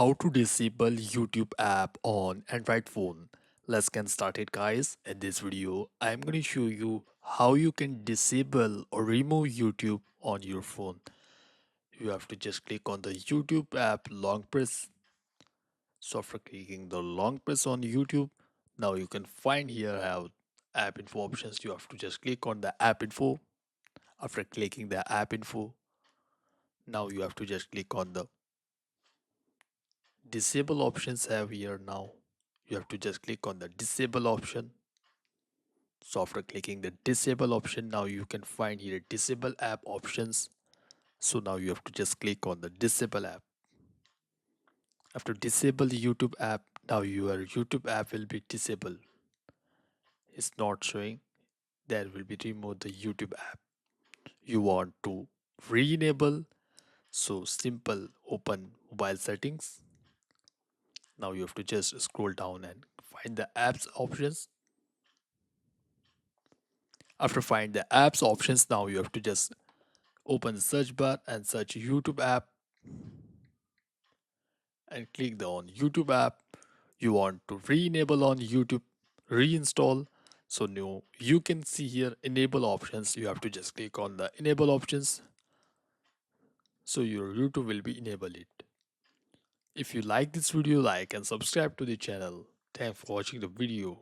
How to disable YouTube app on Android phone. Let's get started guys. In this video, I'm going to show you how you can disable or remove YouTube on your phone. You have to just click on the YouTube app long press. So after clicking the long press on YouTube, now you can find here have app info options. You have to just click on the app info. After clicking the app info, now you have to just click on the disable options have here now. You have to just click on the disable option. So after clicking the disable option, now you can find here disable app options. So now you have to just click on the disable app. After disable the YouTube app, now your YouTube app will be disabled. It's not showing. There will be remove the YouTube app. You want to re-enable. So simple open mobile settings. Now you have to just scroll down and find the apps options. After find the apps options, now you have to just open the search bar and search YouTube app and click the on YouTube app. You want to re-enable on YouTube, reinstall. So now you can see here enable options. You have to just click on the enable options. So your YouTube will be enabled it. If you like this video, like and subscribe to the channel. Thanks for watching the video.